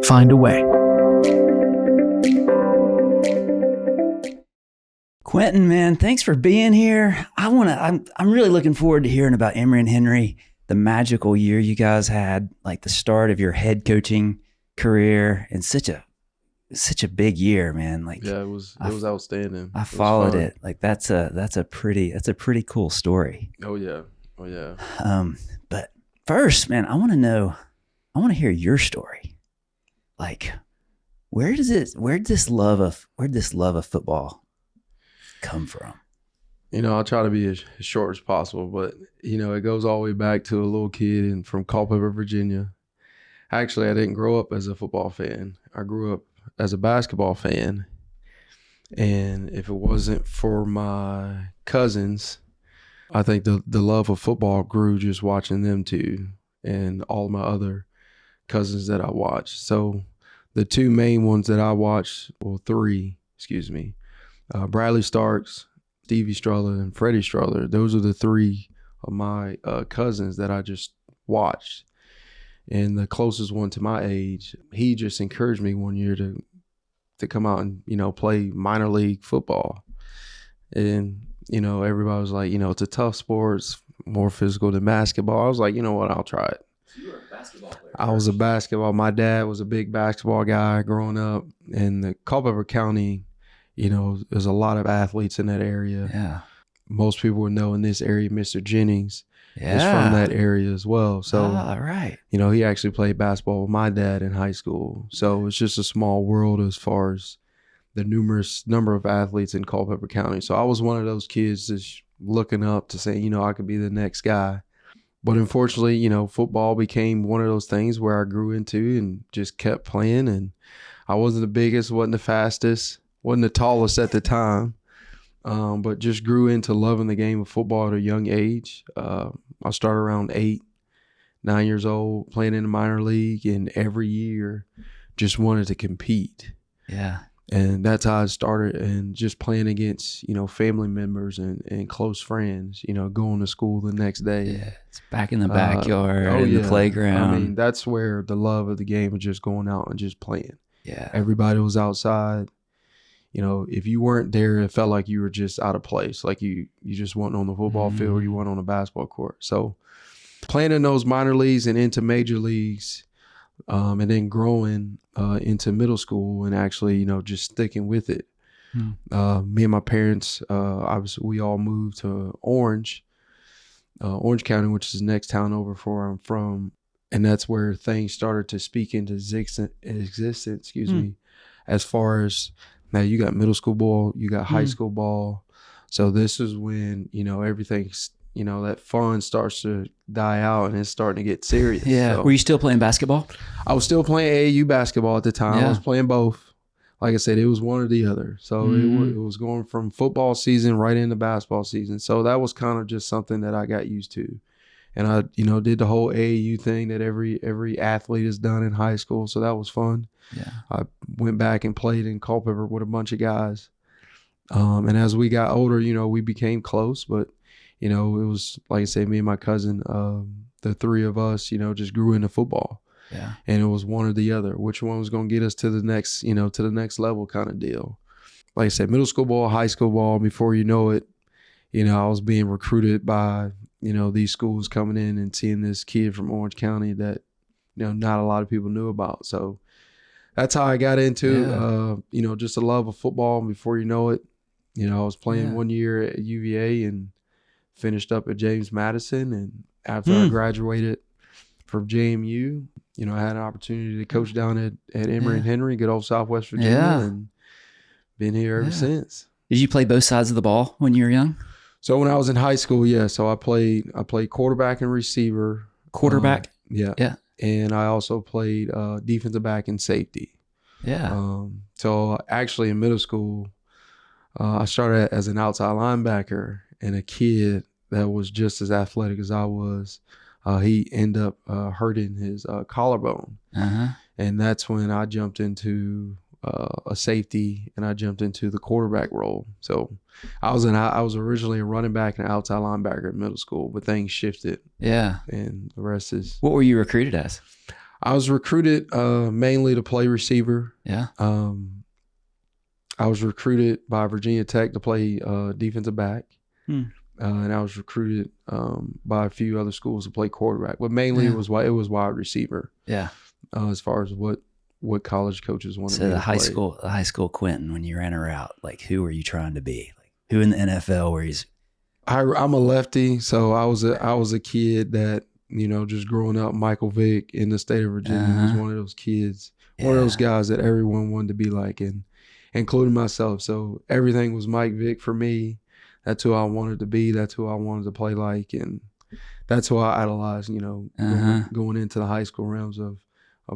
find a way. Quintin, man, thanks for being here. I'm really looking forward to hearing about Emory and Henry, the magical year you guys had, like the start of your head coaching career, and such a big year, man. Like, yeah, it was outstanding. I followed it. Like that's a pretty cool story. Oh yeah. But first, man, I want to hear your story. Like, where'd this love of football come from? I'll try to be as short as possible, but it goes all the way back to a little kid from Culpeper, Virginia. Actually, I didn't grow up as a football fan. I grew up as a basketball fan. And if it wasn't for my cousins, I think the love of football grew just watching them two and all my other cousins that I watched. So the two main ones that I watched, three, Bradley Starks, Stevie Struther, and Freddie Struther. Those are the three of my cousins that I just watched. And the closest one to my age, he just encouraged me one year to come out and, play minor league football. And, everybody was like, it's a tough sport. It's more physical than basketball. I was like, you know what, I'll try it. So you were a basketball player. I was a basketball. My dad was a big basketball guy growing up. In the Culpeper County, there's a lot of athletes in that area. Yeah. Most people would know in this area, Mr. Jennings is from that area as well. So, right. he actually played basketball with my dad in high school. So it's just a small world as far as the numerous number of athletes in Culpeper County. So I was one of those kids just looking up to say, I could be the next guy. But unfortunately, football became one of those things where I grew into and just kept playing. And I wasn't the biggest, wasn't the fastest, wasn't the tallest at the time, but just grew into loving the game of football at a young age. I started around 8, 9 years old, playing in the minor league, and every year just wanted to compete. Yeah. And that's how I started, and just playing against, family members and close friends, going to school the next day. Yeah, it's back in the backyard, in the playground. I mean, that's where the love of the game was, just going out and just playing. Yeah. Everybody was outside. If you weren't there, it felt like you were just out of place. Like you just weren't on the football field, or you weren't on a basketball court. So playing in those minor leagues and into major leagues, and then growing into middle school and actually, just sticking with it. Me and my parents, obviously we all moved to Orange County, which is the next town over where I'm from. And that's where things started to speak into existence, as far as, now you got middle school ball, you got high school ball. So this is when, everything's, that fun starts to die out and it's starting to get serious. Yeah. So, were you still playing basketball? I was still playing AAU basketball at the time. Yeah. I was playing both. Like I said, it was one or the other. So it was going from football season right into basketball season. So that was kind of just something that I got used to. And I, did the whole AAU thing that every athlete has done in high school. So that was fun. Yeah. I went back and played in Culpeper with a bunch of guys. And as we got older, we became close. But, it was, like I said, me and my cousin, the three of us, just grew into football. Yeah. And it was one or the other. Which one was going to get us to the next, to the next level kind of deal. Like I said, middle school ball, high school ball, before you know it, I was being recruited by, these schools coming in and seeing this kid from Orange County that, not a lot of people knew about. So that's how I got into, just a love of football. And before you know it, I was playing 1 year at UVA and finished up at James Madison. And after I graduated from JMU, I had an opportunity to coach down at Emory Henry, good old Southwest Virginia, and been here ever since. Did you play both sides of the ball when you were young? So when I was in high school, so I played quarterback and receiver. Quarterback? Yeah. And I also played defensive back and safety. Yeah. So actually in middle school, I started as an outside linebacker, and a kid that was just as athletic as I was, he ended up hurting his collarbone. And that's when I jumped into a safety, and I jumped into the quarterback role. So I was originally a running back and an outside linebacker in middle school, but things shifted. Yeah. And the rest is. What were you recruited as? I was recruited mainly to play receiver. Yeah. I was recruited by Virginia Tech to play defensive back. And I was recruited by a few other schools to play quarterback. But mainly it was wide receiver. Yeah. As far as what college coaches wanted me So to play. the high school Quintin, when you ran a route, like who were you trying to be? Like who in the NFL were you? I'm a lefty, so I was a kid that, just growing up, Michael Vick in the state of Virginia was one of those kids, one of those guys that everyone wanted to be like, and including myself. So everything was Mike Vick for me. That's who I wanted to be. That's who I wanted to play like, and that's who I idolized. Going into the high school realms of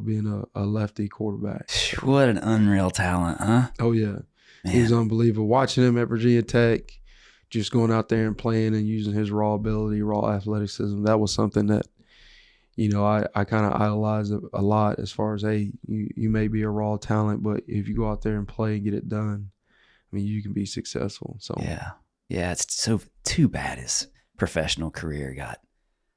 being a lefty quarterback. What an unreal talent, huh? Oh yeah, Man. He was unbelievable. Watching him at Virginia Tech, just going out there and playing and using his raw ability, raw athleticism, that was something that, I kind of idolized a lot as far as, hey, you may be a raw talent, but if you go out there and play and get it done, I mean, you can be successful. So yeah, it's so too bad his professional career got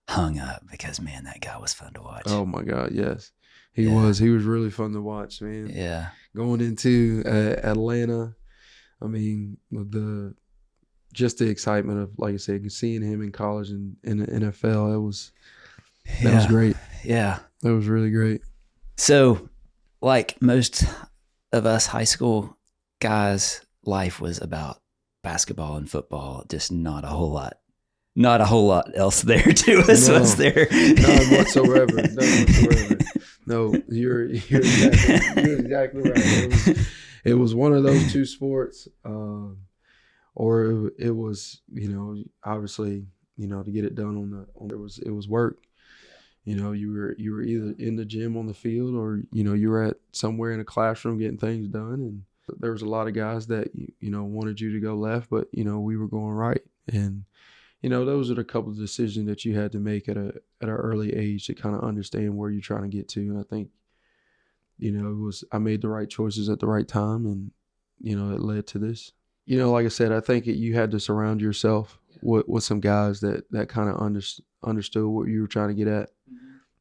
hung up because, man, that guy was fun to watch. Oh my God, yes. He was really fun to watch, man. Yeah. Going into Atlanta, I mean, the excitement of, like I said, seeing him in college and in the NFL, that was great. Yeah. That was really great. So, like most of us high school guys, life was about basketball and football, just not a whole lot else there to us, was there? None whatsoever. No, you're exactly right. It was one of those two sports, or it was, obviously, to get it done it was work. You were either in the gym on the field, or you were at somewhere in a classroom getting things done. And there was a lot of guys that wanted you to go left, but we were going right. And those are the couple of decisions that you had to make at an early age to kind of understand where you're trying to get to. And I think I made the right choices at the right time, and it led to this. Like I said, I think you had to surround yourself with some guys that kind of understood what you were trying to get at.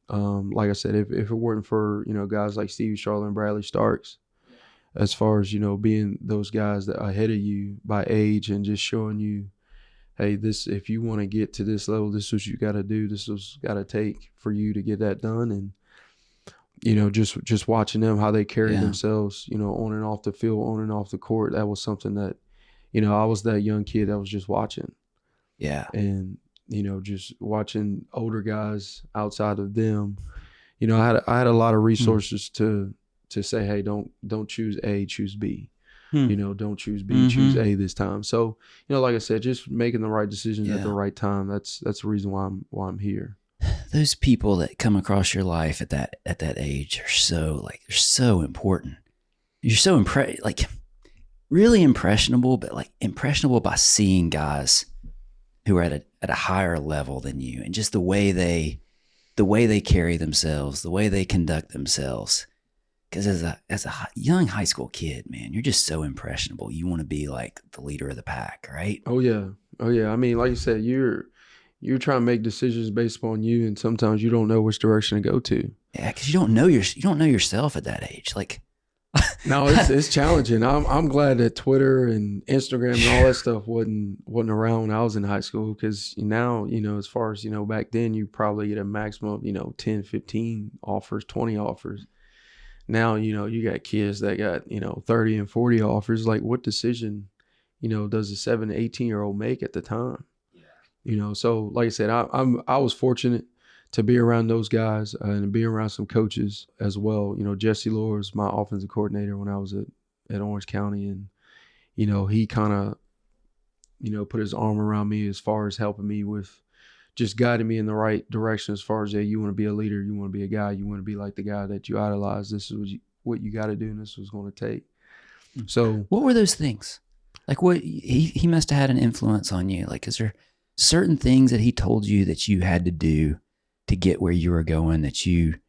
Like I said, if it weren't for guys like Stevie Charlotte and Bradley Starks, as far as being those guys that are ahead of you by age and just showing you, hey, this, if you want to get to this level, this is what you got to do. This is got to take for you to get that done. And just watching them, how they carry themselves, on and off the field, on and off the court. That was something that, I was that young kid that was just watching. Yeah. And, just watching older guys outside of them, I had a lot of resources to say, hey, don't choose A, choose B. Don't choose B, choose A this time. So, like I said, just making the right decisions at the right time. That's the reason why I'm here. Those people that come across your life at that age are they're so important. You're so really impressionable, but impressionable by seeing guys who are at a higher level than you, and just the way they carry themselves, the way they conduct themselves. Because as a young high school kid, man, you're just so impressionable. You want to be like the leader of the pack, right? Oh yeah. I mean, like you said, you're trying to make decisions based upon you, and sometimes you don't know which direction to go to. Yeah, because you don't know yourself at that age. No, it's challenging. I'm glad that Twitter and Instagram and all that stuff wasn't around when I was in high school, because now, as far as, back then, you probably get a maximum of, 10, 15 offers, 20 offers. Now, you got kids that got, 30 and 40 offers. Like, what decision, does a 7 to 18-year-old make at the time? Yeah. So like I said, I was fortunate to be around those guys and be around some coaches as well. Jesse Lohr was my offensive coordinator when I was at Orange County, and he kind of put his arm around me as far as helping me with just guiding me in the right direction as far as, yeah, you want to be a leader, you want to be a guy, you want to be like the guy that you idolize. This is what you got to do, and this is going to take. So what were those things? What he must have had an influence on you. Is there certain things that he told you that you had to do to get where you were going that you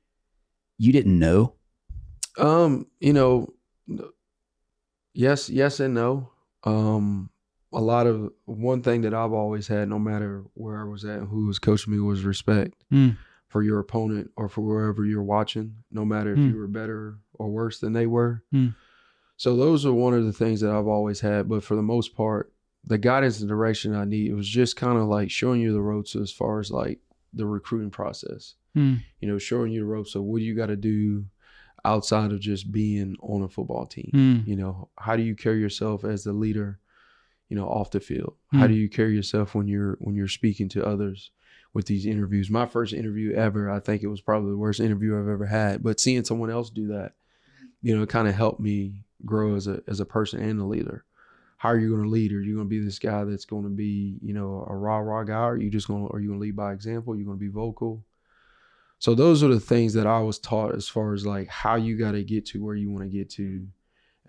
didn't know? Yes and no. One thing that I've always had, no matter where I was at and who was coaching me, was respect for your opponent or for wherever you're watching, no matter if you were better or worse than they were. So those are one of the things that I've always had. But for the most part, the guidance and direction I need, it was just kind of like showing you the ropes as far as like the recruiting process. You know, showing you the ropes of what you got to do outside of just being on a football team. You know, how do you carry yourself as the leader, you know, off the field? How do you carry yourself when you're speaking to others with these interviews? My first interview ever, I think it was probably the worst interview I've ever had, but seeing someone else do that, you know, it kind of helped me grow as a person and a leader. How are you going to lead? Are you going to be this guy that's going to be, you know, a rah-rah guy? Are you going to lead by example? Are you going to be vocal? So those are the things that I was taught as far as like how you got to get to where you want to get to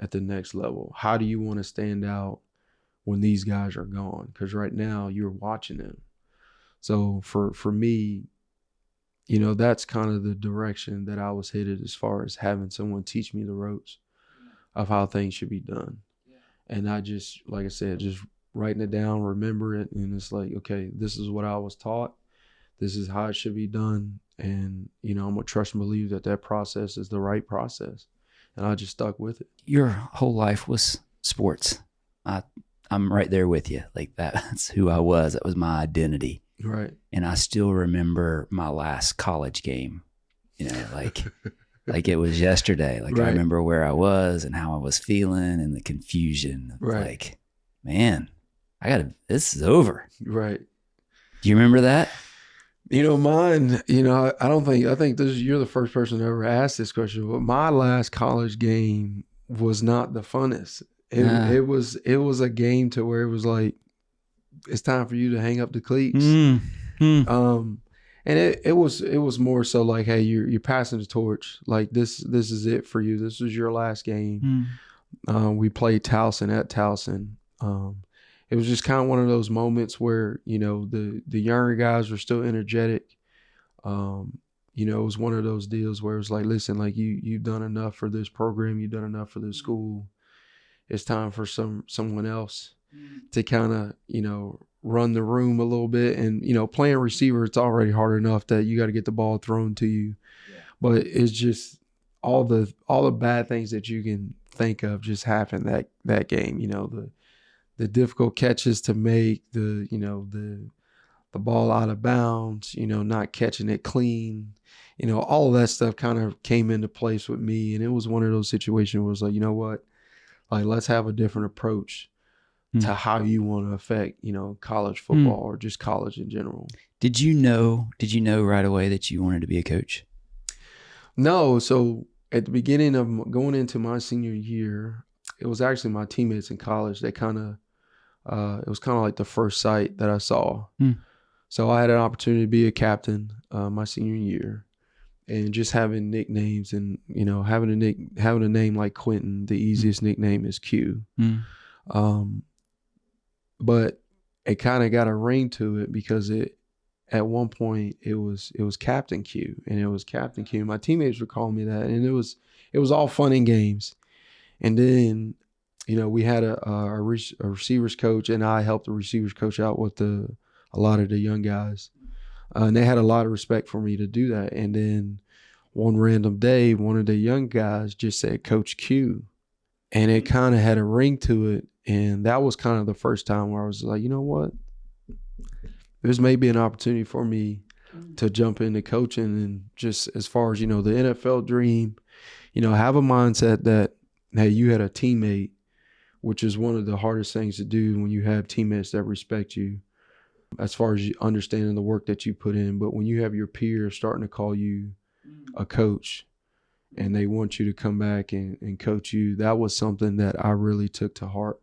at the next level. How do you want to stand out when these guys are gone? Because right now you're watching them. So for me, you know, that's kind of the direction that I was headed as far as having someone teach me the ropes of how things should be done. And not just, like I said, just writing it down, remember it. And it's like, okay, this is what I was taught. This is how it should be done. And, you know, I'm going to trust and believe that that process is the right process. And I just stuck with it. Your whole life was sports. I'm right there with you. Like that's who I was. That was my identity. Right. And I still remember my last college game, you know, like it was yesterday. Like I remember where I was and how I was feeling and the confusion. Like, man, this is over. Right. Do you remember that? You know, mine, you know, I think you're the first person to ever ask this question, but my last college game was not the funnest. It was a game to where it was like, it's time for you to hang up the cleats. And it was more so like, hey, you're passing the torch. Like this is it for you. This was your last game. We played Towson at Towson. It was just kind of one of those moments where, you know, the younger guys were still energetic. You know, it was one of those deals where it was like, listen, like you've done enough for this program. You've done enough for this school. It's time for someone else to kind of, you know, run the room a little bit. And, you know, playing receiver, it's already hard enough that you got to get the ball thrown to you. But it's just all the bad things that you can think of just happened that game. You know, the difficult catches to make, the ball out of bounds, you know, not catching it clean, you know, all of that stuff kind of came into place with me. And it was one of those situations where it was like, you know what, like, let's have a different approach to how you want to affect, you know, college football or just college in general. Did you know right away that you wanted to be a coach? No. So at the beginning of going into my senior year, it was actually my teammates in college that kind of, it was kind of like the first sight that I saw. So I had an opportunity to be a captain my senior year, and just having nicknames and, you know, having a name like Quintin, the easiest nickname is Q. But it kind of got a ring to it because at one point it was Captain Q, and it was Captain Q. My teammates were calling me that, and it was all fun and games. And then, you know, we had a receivers coach, and I helped the receivers coach out with a lot of the young guys. And they had a lot of respect for me to do that. And then one random day, one of the young guys just said, Coach Q. And it kind of had a ring to it. And that was kind of the first time where I was like, you know what? There's maybe an opportunity for me to jump into coaching. And just as far as, you know, the NFL dream, you know, have a mindset that, hey, you had a teammate, which is one of the hardest things to do when you have teammates that respect you, as far as you understanding the work that you put in. But when you have your peers starting to call you a coach and they want you to come back and coach you, that was something that I really took to heart.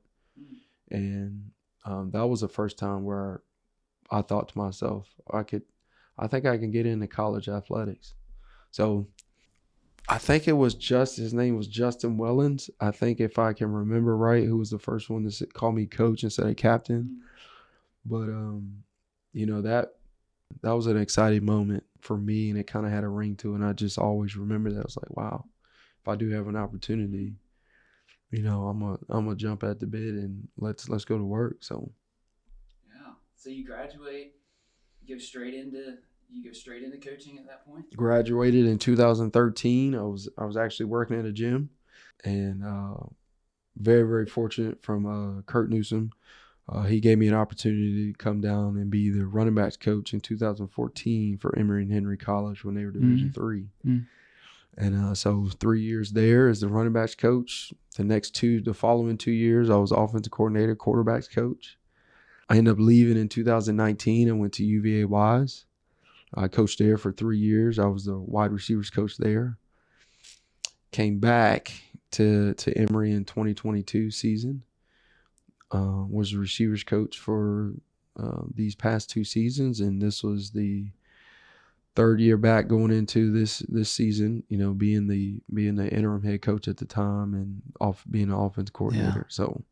And that was the first time where I thought to myself, I think I can get into college athletics. So I think his name was Justin Wellens. I think, if I can remember right, who was the first one to call me coach instead of captain. But, you know, that was an exciting moment for me, and it kind of had a ring to it. And I just always remember that. I was like, wow, if I do have an opportunity, you know, I'm gonna jump at the bit and let's go to work. So, yeah. So you graduate, you go straight into you go straight into coaching at that point? Graduated in 2013. I was actually working at a gym, and very, very fortunate from Kurt Newsom. He gave me an opportunity to come down and be the running backs coach in 2014 for Emory Henry College when they were Division III. And so 3 years there as the running backs coach. The following 2 years, I was offensive coordinator, quarterbacks coach. I ended up leaving in 2019 and went to UVA Wise. I coached there for 3 years. I was the wide receivers coach there. Came back to Emory in 2022 season. Was the receivers coach for these past 2 seasons, and this was the third year back going into this season. You know, being the interim head coach at the time and being an offense coordinator. Yeah. So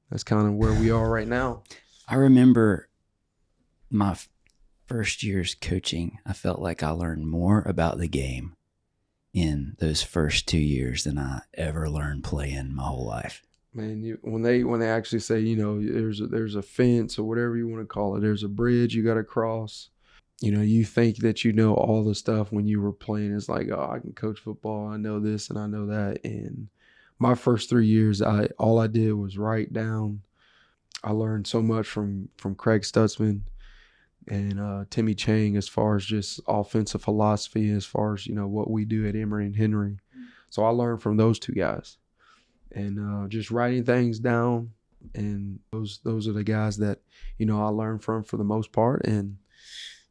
that's kind of where we are right now. I remember my first year's coaching. I felt like I learned more about the game in those first 2 years than I ever learned playing my whole life. Man, when they actually say, you know, there's a fence or whatever you want to call it, there's a bridge you got to cross. You know, you think that you know all the stuff when you were playing. It's like, oh, I can coach football. I know this and I know that. And my first 3 years, all I did was write down. I learned so much from Craig Stutzman and Timmy Chang as far as just offensive philosophy, as far as, you know, what we do at Emory and Henry. So I learned from those two guys. And just writing things down, and those are the guys that, you know, I learned from for the most part. And,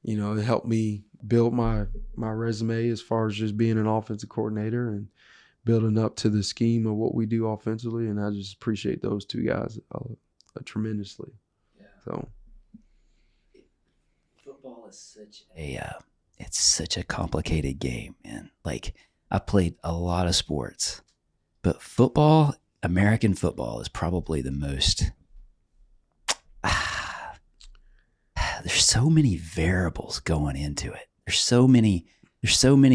you know, it helped me build my resume as far as just being an offensive coordinator and building up to the scheme of what we do offensively. And I just appreciate those two guys tremendously. Yeah. So football is such a complicated game, man. Like, I played a lot of sports, but football, American football, is probably the most. There's so many variables going into it. There's so many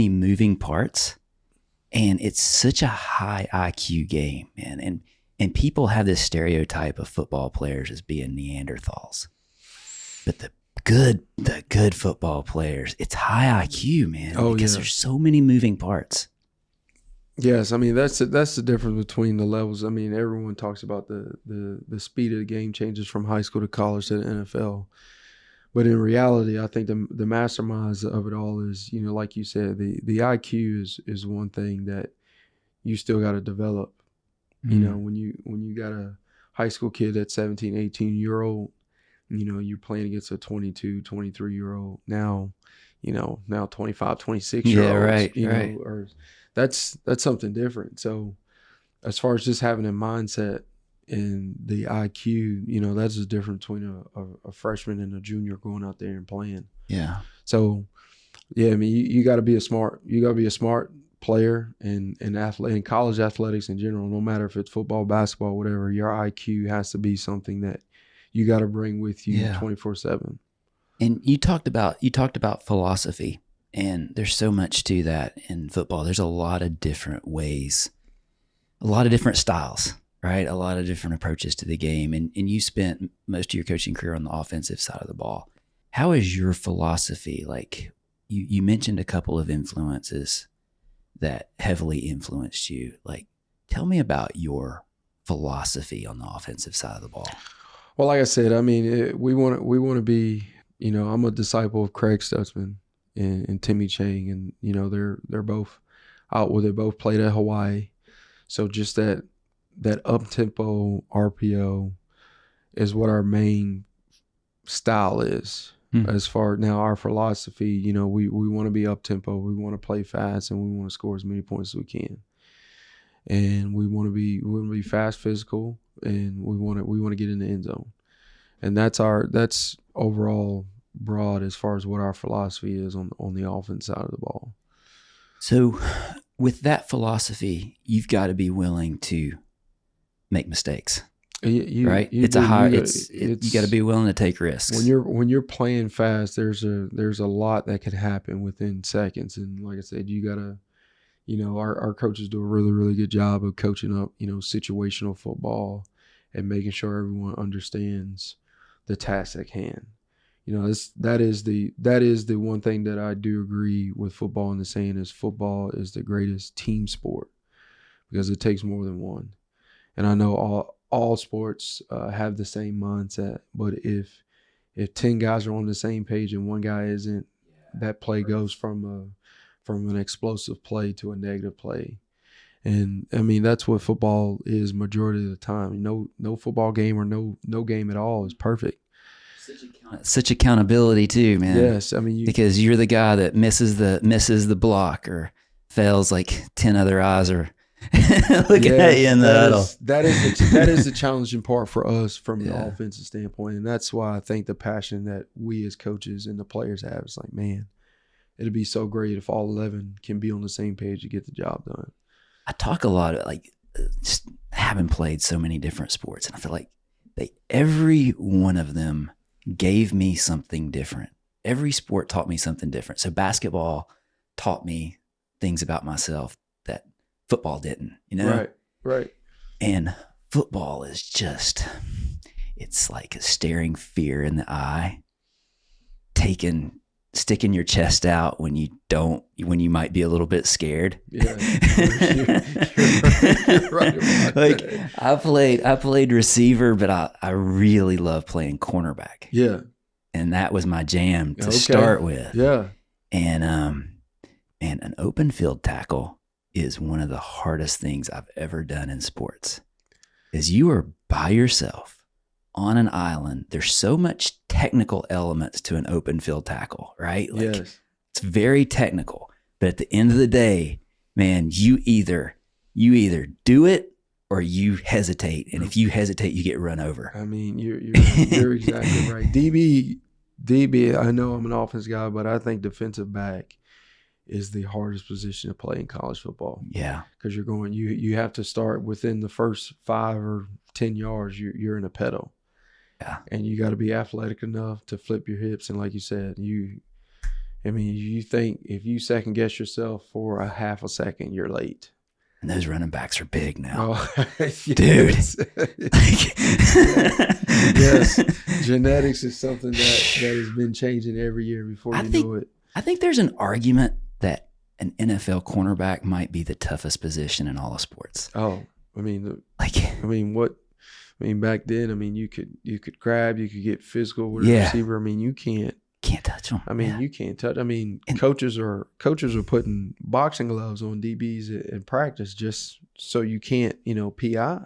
moving parts, and it's such a high IQ game, man. And people have this stereotype of football players as being Neanderthals, but the good football players, it's high IQ, man, because there's so many moving parts. Yes, I mean that's the difference between the levels. I mean, everyone talks about the speed of the game changes from high school to college to the NFL, but in reality, I think the masterminds of it all is, you know, like you said, the IQ is one thing that you still got to develop. You know, when you got a high school kid that's 17, 18-year-old, you know, you're playing against a 22, 23-year-old now, you know, now 25, 26-year-olds. Yeah, right, you right. know, or that's something different. So as far as just having a mindset and the IQ, you know, that's the difference between a freshman and a junior going out there and playing. Yeah. So, yeah, I mean, you got to be a smart player and college athletics in general, no matter if it's football, basketball, whatever. Your IQ has to be something that you got to bring with you 24/7. And you talked about philosophy, and there's so much to that in football. There's a lot of different ways, a lot of different styles, right? A lot of different approaches to the game. And you spent most of your coaching career on the offensive side of the ball. How is your philosophy? Like, you mentioned a couple of influences that heavily influenced you. Like, tell me about your philosophy on the offensive side of the ball. Well, like I said, I mean, we want to be, you know, I'm a disciple of Craig Stutzman and Timmy Chang, and, you know, they're both out where they both played at Hawaii. So just that up-tempo RPO is what our main style is. As far now, our philosophy, you know, we want to be up-tempo, we want to play fast, and we want to score as many points as we can. And we want to be fast, physical, and we want to get in the end zone. And that's overall broad as far as what our philosophy is on the offense side of the ball. So with that philosophy, you've got to be willing to make mistakes. Right? You got to be willing to take risks. When you're playing fast, there's a lot that could happen within seconds. And like I said, you got to, you know, our coaches do a really, really good job of coaching up, you know, situational football and making sure everyone understands the task at hand. that is the one thing that I do agree with football, and the saying is football is the greatest team sport because it takes more than one. And I know all sports have the same mindset, but if 10 guys are on the same page and one guy isn't, that play goes from an explosive play to a negative play. And I mean, that's what football is majority of the time. No football game or no game at all is perfect. Such accountability too, man. Yes, I mean, because you're the guy that misses the block or fails like 10 other eyes are looking at you in the huddle. That is the challenging part for us from the offensive standpoint, and that's why I think the passion that we as coaches and the players have is like, man, it'd be so great if all 11 can be on the same page to get the job done. I talk a lot about like just having played so many different sports, and I feel like every one of them gave me something different. Every sport taught me something different. So basketball taught me things about myself that football didn't, Right. And football is just, it's like a staring fear in the eye, sticking your chest out when you might be a little bit scared. Yeah, you're right about like that. I played receiver, but I really love playing cornerback. Yeah, and that was my jam to start with. Yeah, and an open field tackle is one of the hardest things I've ever done in sports. Is you are by yourself on an island. There's so much technical elements to an open field tackle, right? Like, yes. It's very technical, but at the end of the day, man, you either do it or you hesitate. And if you hesitate, you get run over. I mean, you're exactly right. DB, I know I'm an offense guy, but I think defensive back is the hardest position to play in college football. Yeah. Because you have to start within the first 5 or 10 yards, you're in a pedal. Yeah. And you got to be athletic enough to flip your hips. And like you said, you think if you second guess yourself for a half a second, you're late. And those running backs are big now. Oh, yes. Dude. Yes. Genetics is something that has been changing every year before know it. I think there's an argument that an NFL cornerback might be the toughest position in all of sports. Oh, I mean, back then, I mean, you could grab, you could get physical with a receiver. I mean, you can't touch them. I mean, you can't touch. I mean, coaches are putting boxing gloves on DBs in practice just so you can't, PI.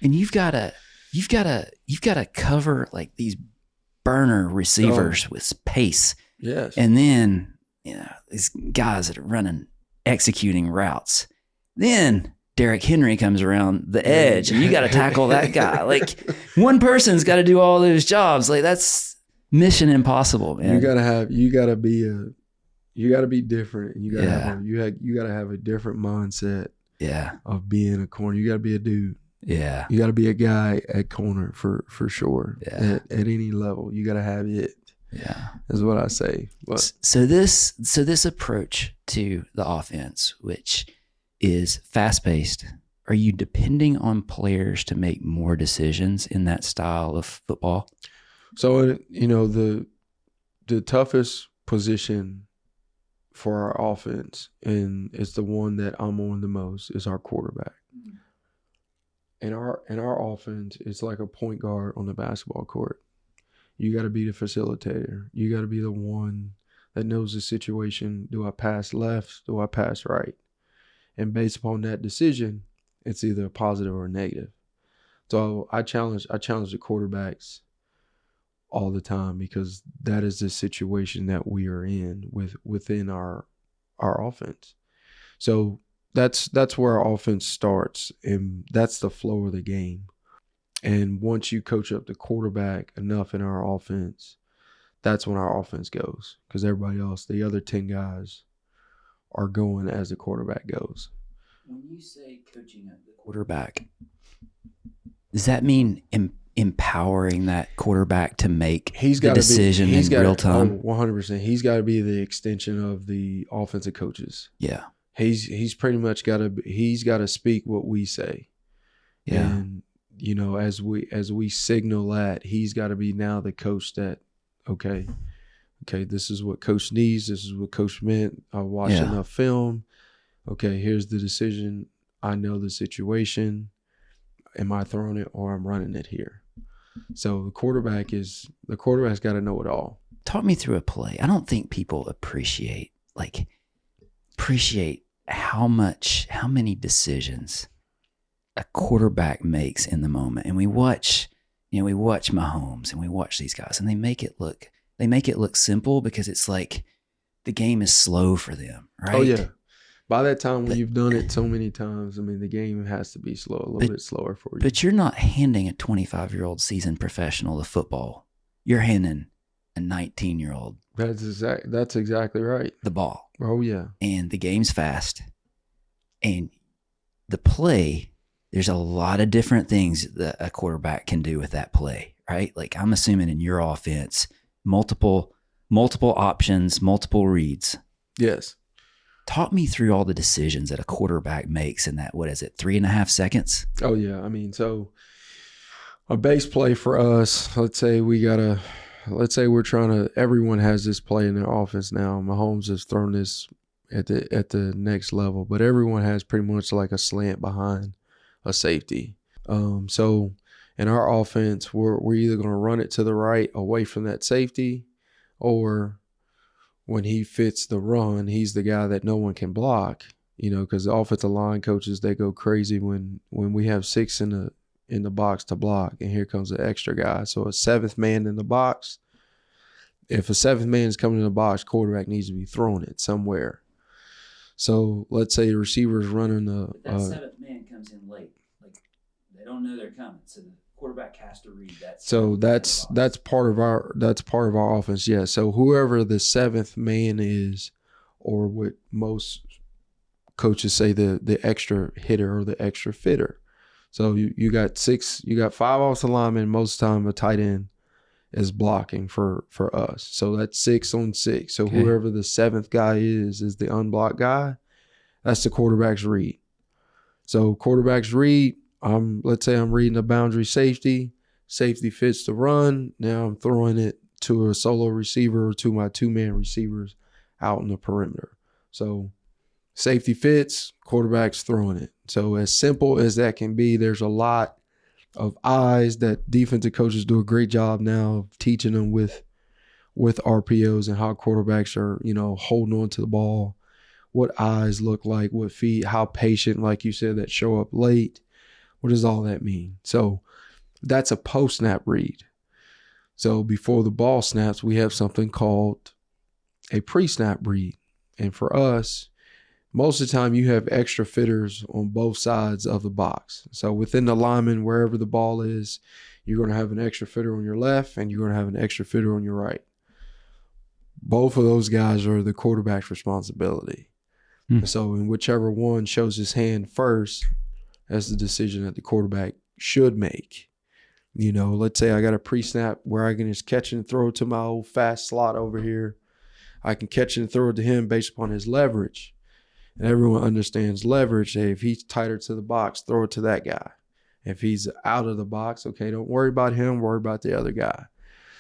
And you've got to cover like these burner receivers with pace. Yes. And then, these guys that are executing routes. Then Derrick Henry comes around the edge and you got to tackle that guy. Like one person's got to do all those jobs. Like that's mission impossible, man. You gotta be different. And you gotta have a different mindset. Yeah. Of being a corner. You gotta be a dude. Yeah. You gotta be a guy at corner for sure. Yeah. At any level. You gotta have it. Yeah. Is what I say. But so this approach to the offense, which is fast-paced, are you depending on players to make more decisions in that style of football? So, the toughest position for our offense, and it's the one that I'm on the most, is our quarterback. And our offense, it's like a point guard on the basketball court. You got to be the facilitator. You got to be the one that knows the situation. Do I pass left? Do I pass right? And based upon that decision, it's either a positive or a negative. So I challenge the quarterbacks all the time because that is the situation that we are in within our offense. So that's where our offense starts, and that's the flow of the game. And once you coach up the quarterback enough in our offense, that's when our offense goes, because everybody else, the other 10 guys, are going as the quarterback goes. When you say coaching up the quarterback, does that mean empowering that quarterback to make the decision in real time? 100%. He's got to be the extension of the offensive coaches. Yeah. He's pretty much got to speak what we say. Yeah. And as we signal that, he's got to be now the coach that, Okay, this is what coach needs. This is what coach meant. I watched enough film. Okay, here's the decision. I know the situation. Am I throwing it or I'm running it here? So the quarterback's got to know it all. Talk me through a play. I don't think people appreciate how many decisions a quarterback makes in the moment. And we watch Mahomes and we watch these guys, and they make it look simple because it's like the game is slow for them, right? Oh yeah. By that time, when you've done it so many times, I mean, the game has to be slow, a little bit slower for you. But you're not handing a 25-year-old seasoned professional the football. You're handing a 19-year-old. That's exactly right. The ball. Oh yeah. And the game's fast. And the play, there's a lot of different things that a quarterback can do with that play, right? Like I'm assuming in your offense, multiple options, multiple reads. Yes. Talk me through all the decisions that a quarterback makes in that, 3.5 seconds? Oh yeah. I mean, so a base play for us, let's say everyone has this play in their offense now. Mahomes has thrown this at the next level, but everyone has pretty much like a slant behind a safety. So in our offense, we're either going to run it to the right away from that safety, or when he fits the run, he's the guy that no one can block, because the offensive line coaches, they go crazy when we have 6 in the box to block, and here comes an extra guy. So a 7th man in the box, if a 7th man is coming in the box, quarterback needs to be throwing it somewhere. So let's say the receiver's running But that 7th man comes in late. Like they don't know they're coming. So the quarterback has to read that. So that's part of our offense. Yeah. So whoever the 7th man is, or what most coaches say, the extra hitter or the extra fitter. So you got 5 offensive linemen. Most of the time a tight end is blocking for us. So that's 6 on 6. So whoever the 7th guy is the unblocked guy. That's the quarterback's read. So quarterback's read, let's say I'm reading a boundary safety. Safety fits the run. Now I'm throwing it to a solo receiver or to my 2-man receivers out in the perimeter. So safety fits, quarterback's throwing it. So as simple as that can be, there's a lot of eyes that defensive coaches do a great job now of teaching them with RPOs and how quarterbacks are, holding on to the ball, what eyes look like, what feet, how patient, like you said, that show up late. What does all that mean? So that's a post-snap read. So before the ball snaps, we have something called a pre-snap read. And for us, most of the time you have extra fitters on both sides of the box. So within the lineman, wherever the ball is, you're going to have an extra fitter on your left and you're going to have an extra fitter on your right. Both of those guys are the quarterback's responsibility. So in whichever one shows his hand first, that's the decision that the quarterback should make. Let's say I got a pre-snap where I can just catch and throw to my old fast slot over here. I can catch and throw it to him based upon his leverage. And everyone understands leverage. Hey, if he's tighter to the box, throw it to that guy. If he's out of the box, okay, don't worry about him, worry about the other guy.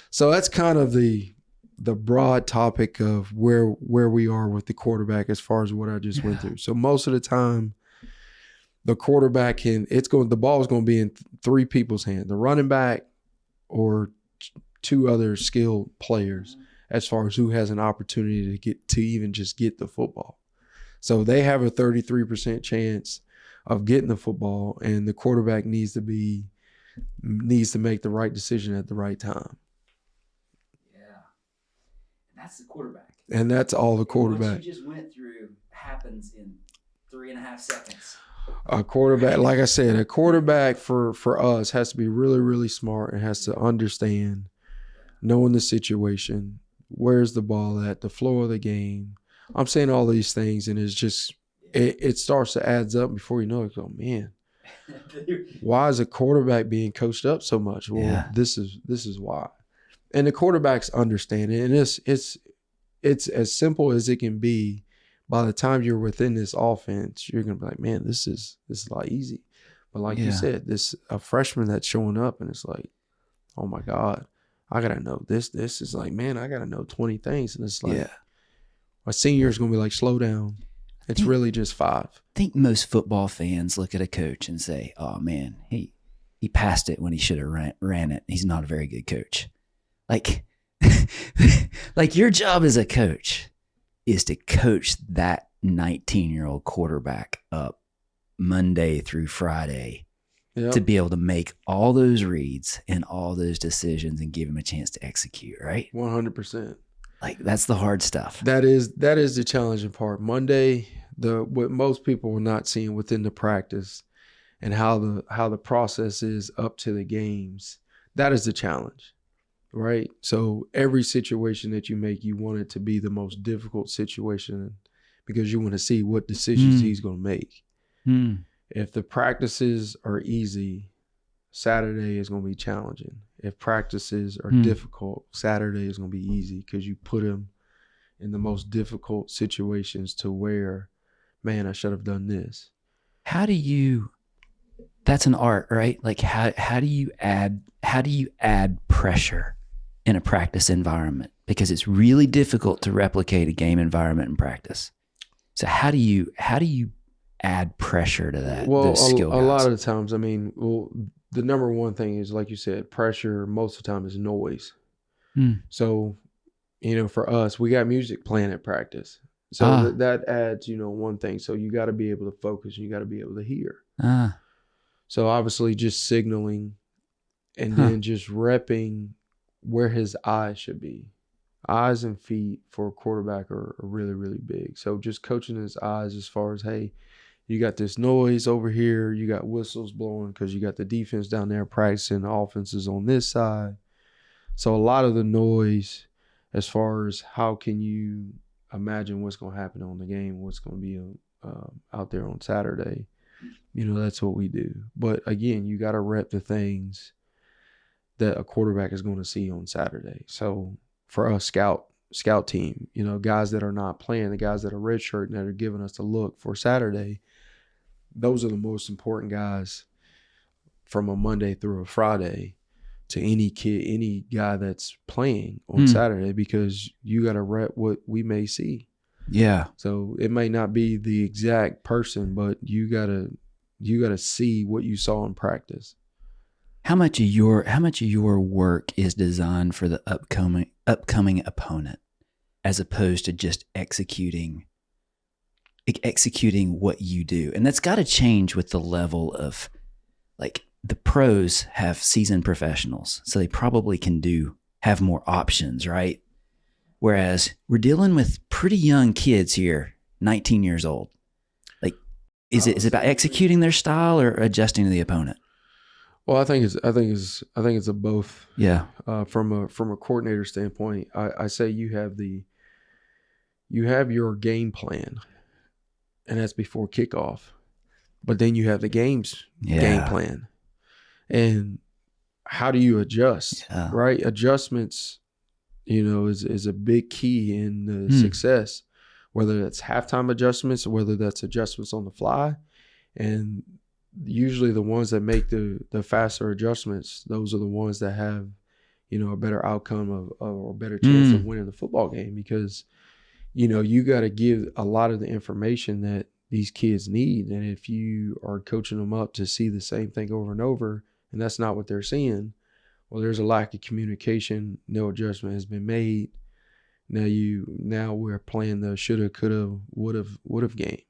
So that's kind of the broad topic of where we are with the quarterback as far as what I just went through. So most of the time, the quarterback the ball is going to be in 3 people's hands: the running back or 2 other skilled players, as far as who has an opportunity to even just get the football. So they have a 33% chance of getting the football, and the quarterback needs to make the right decision at the right time. Yeah. And that's the quarterback. And that's all the quarterback. What you just went through happens in 3.5 seconds. A quarterback, like I said, a quarterback for us has to be really, really smart and has to understand, knowing the situation, where's the ball at, the flow of the game. I'm saying all these things, and it's just it starts to adds up before you know it. Go, man, why is a quarterback being coached up so much? Well, this is why, and the quarterbacks understand it, and it's as simple as it can be. By the time you're within this offense, you're gonna be like, man, this is a lot easy. But like you said, a freshman that's showing up, and it's like, oh my God, I got to know this. This is like, man, I got to know 20 things. And it's like, Yeah. my senior is going to be like, slow down. It's really just 5. I think most football fans look at a coach and say, oh man, he passed it when he should have ran it. He's not a very good coach. Like, like your job as a coach is to coach that 19-year-old quarterback up Monday through Friday to be able to make all those reads and all those decisions and give him a chance to execute, right? 100%. Like that's the hard stuff. That is the challenging part. Monday, what most people are not seeing within the practice and how the process is up to the games, that is the challenge, right? So every situation that you make, you want it to be the most difficult situation because you want to see what decisions he's going to make. If the practices are easy, Saturday is going to be challenging. If practices are difficult, Saturday is going to be easy because you put him in the most difficult situations to where, man, I should have done this. That's an art, right? Like how do you add pressure in a practice environment? Because it's really difficult to replicate a game environment in practice. So how do you add pressure to that? Well, those skill guys? A lot of the times, I mean, the number one thing is, like you said, pressure most of the time is noise. So, for us, we got music playing at practice. So that adds, one thing. So you got to be able to focus. You got to be able to hear. So obviously just signaling and then just repping where his eyes should be. Eyes and feet for a quarterback are really, really big. So just coaching his eyes as far as, hey, you got this noise over here. You got whistles blowing because you got the defense down there practicing. The offense is on this side. So a lot of the noise as far as how can you imagine what's going to happen on the game, what's going to be out there on Saturday. That's what we do. But again, you got to rep the things that a quarterback is going to see on Saturday. So for us, scout team, guys that are not playing, the guys that are redshirt and that are giving us a look for Saturday, those are the most important guys from a Monday through a Friday to any guy that's playing on Saturday, because you got to rep what we may see. Yeah. So it may not be the exact person, but you gotta see what you saw in practice. How much of your work is designed for the upcoming opponent, as opposed to just executing what you do? And that's got to change with the level of, like, the pros have seasoned professionals, so they probably have more options, right? Whereas we're dealing with pretty young kids here, 19 years old. Like, is it about executing their style or adjusting to the opponent? Well, I think it's a both. Yeah. From a coordinator standpoint, I say you have your game plan, and that's before kickoff. But then you have the game plan, and how do you adjust? Yeah. Right, adjustments, is a big key in the success. Whether that's halftime adjustments or whether that's adjustments on the fly, and usually the ones that make the faster adjustments, those are the ones that have, a better outcome or a better chance of winning the football game, because, you got to give a lot of the information that these kids need. And if you are coaching them up to see the same thing over and over, and that's not what they're seeing, well, there's a lack of communication. No adjustment has been made. Now we're playing the shoulda, coulda, woulda game.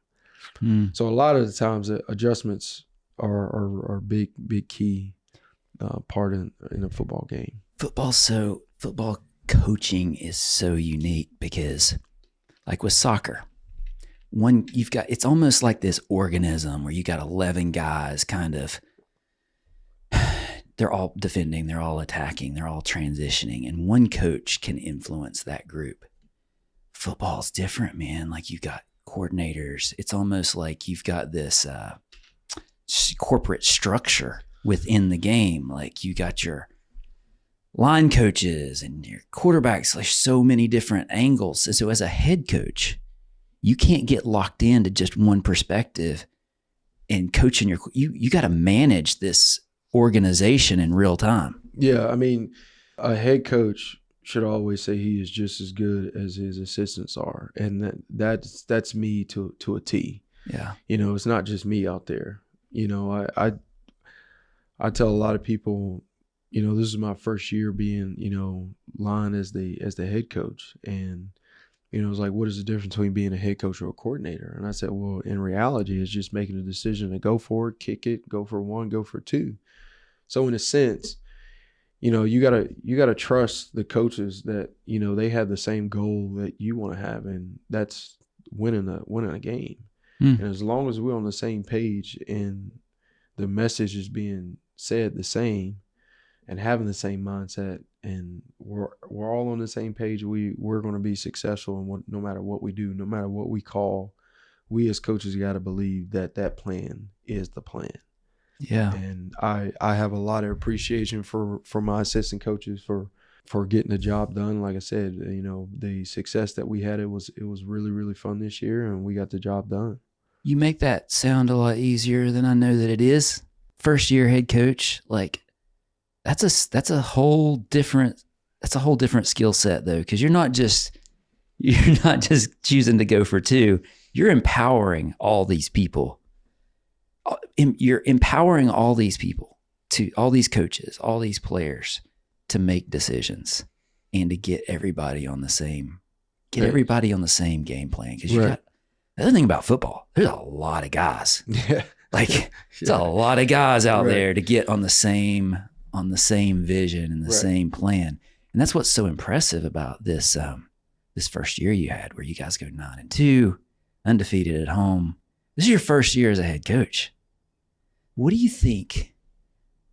So a lot of the times adjustments are big key part in a football game. Football coaching is so unique because, like with soccer, it's almost like this organism where you got 11 guys kind of, they're all defending, they're all attacking, they're all transitioning, and one coach can influence that group. Football's different, man. Like, you got coordinators. It's almost like you've got this corporate structure within the game. Like, you got your line coaches and your quarterbacks, like so many different angles. And so as a head coach, you can't get locked into just one perspective and coaching you got to manage this organization in real time. Yeah, I mean, A head coach should always say he is just as good as his assistants are, and that's me to a T. Yeah. It's not just me out there. I tell a lot of people, this is my first year being, line as the head coach, and it's like, what is the difference between being a head coach or a coordinator? And I said, well, in reality, it's just making a decision to go for it, kick it, go for one, go for two. So in a sense, you gotta trust the coaches that they have the same goal that you want to have, and that's winning a game. And as long as we're on the same page and the message is being said the same and having the same mindset, and we're all on the same page, we're going to be successful. And no matter what we do, no matter what we call, we as coaches got to believe that plan is the plan. Yeah. And I have a lot of appreciation for my assistant coaches for getting the job done. Like I said, the success that we had, it was really, really fun this year, and we got the job done. You make that sound a lot easier than I know that it is. First year head coach, like that's a whole different skill set though, because you're not just choosing to go for two. You're empowering all these people. You're empowering all these people, all these coaches, all these players to make decisions and to get everybody on the same game plan. Because you got the other thing about football, there's a lot of guys. Yeah. Like there's a lot of guys out there to get on the same vision and the same plan. And that's what's so impressive about this first year you had, where you guys go 9-2, undefeated at home. This is your first year as a head coach. What do you think?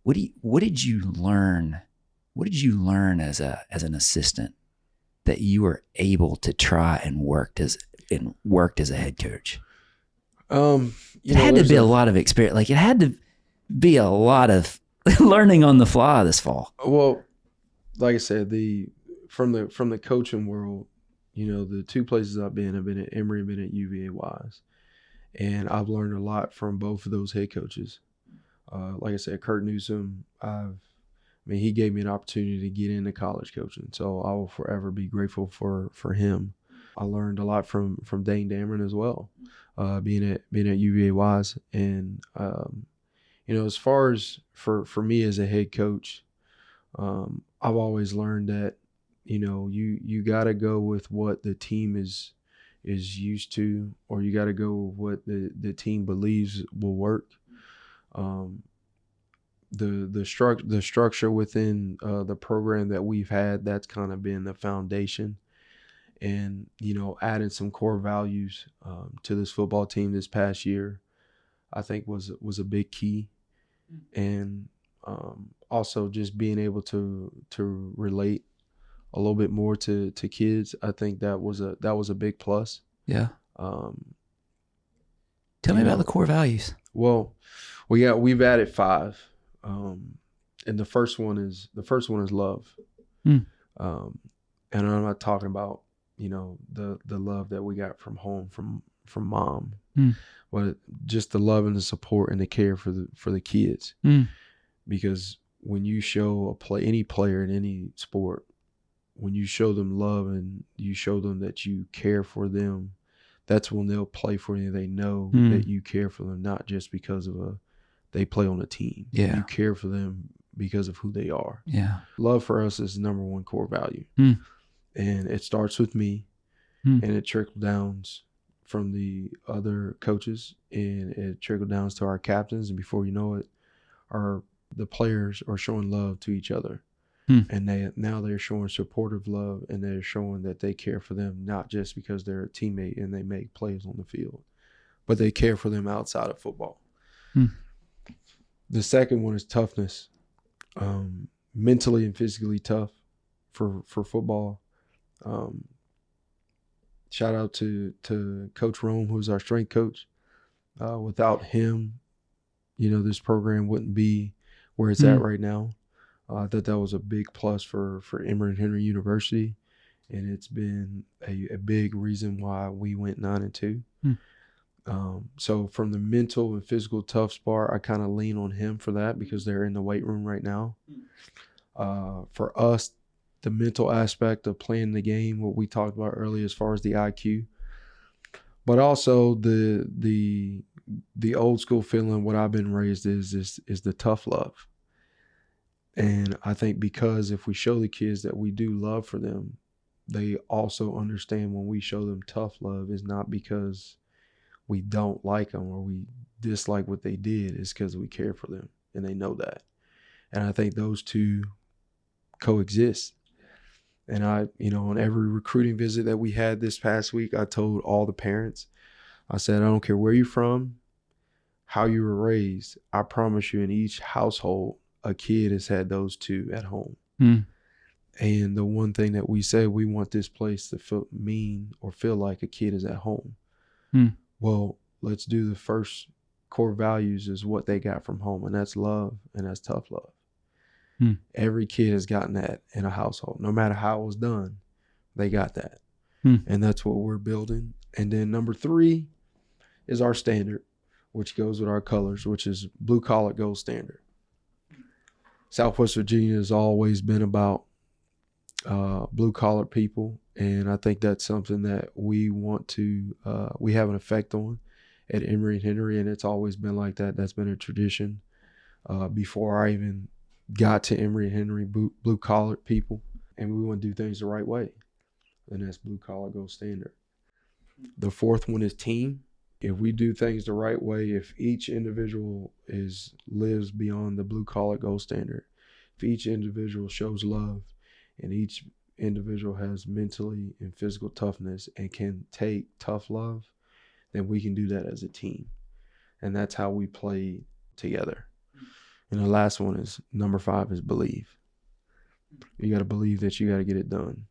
What did you learn? What did you learn as an assistant that you were able to try and worked as a head coach? It had to be a lot of experience. Like it had to be a lot of learning on the fly this fall. Well, like I said, from the coaching world, the two places I've been at Emory and been at UVA Wise, and I've learned a lot from both of those head coaches. Like I said, Kurt Newsom, he gave me an opportunity to get into college coaching, so I will forever be grateful for him. I learned a lot from Dane Dameron as well, being at UVA Wise, and as far as for me as a head coach, I've always learned that you got to go with what the team is used to, or you got to go with what the team believes will work. The structure within the program that we've had, that's kind of been the foundation. And adding some core values to this football team this past year, I think was a big key. And also just being able to relate a little bit more to kids, I think that was a big plus. Yeah. Tell me about the core values. Well, we've added 5, and the first one is love. And I'm not talking about the love that we got from home from mom, but just the love and the support and the care for the kids. Because when you show any player in any sport, when you show them love and you show them that you care for them, that's when they'll play for you. They know that you care for them, not just because they play on a team. Yeah. You care for them because of who they are. Yeah. Love for us is the number one core value. And it starts with me, and it trickles down from the other coaches, and it trickles down to our captains. And before you know it, the players are showing love to each other. And they're showing supportive love, and they're showing that they care for them, not just because they're a teammate and they make plays on the field, but they care for them outside of football. The second one is toughness, mentally and physically tough for football. Shout out to Coach Rome, who's our strength coach. Without him, this program wouldn't be where it's at right now. I thought that was a big plus for Emory Henry University, and it's been a big reason why we went 9-2. So from the mental and physical tough part, I kind of lean on him for that, because they're in the weight room right now. For us the mental aspect of playing the game, what we talked about earlier as far as the IQ, but also the old school feeling. What I've been raised is the tough love. And I think because if we show the kids that we do love for them, they also understand when we show them tough love is not because we don't like them or we dislike what they did. It's because we care for them and they know that. And I think those two coexist. And on every recruiting visit that we had this past week, I told all the parents, I said, I don't care where you're from, how you were raised. I promise you in each household, a kid has had those two at home. And the one thing that we say, we want this place to feel like a kid is at home. Well, let's do the first core values is what they got from home, and that's love, and that's tough love. Every kid has gotten that in a household. No matter how it was done, they got that. And that's what we're building. And then number 3 is our standard, which goes with our colors, which is blue collar gold standard. Southwest Virginia has always been about blue collar people. And I think that's something that we want to, we have an effect on at Emory Henry. And it's always been like that. That's been a tradition. Before I even got to Emory Henry, blue collar people. And we want to do things the right way. And that's blue collar gold standard. The 4th one is team. If we do things the right way, if each individual lives beyond the blue collar gold standard, if each individual shows love and each individual has mentally and physical toughness and can take tough love, then we can do that as a team. And that's how we play together. And the last one is number 5 is believe. You got to believe that you got to get it done.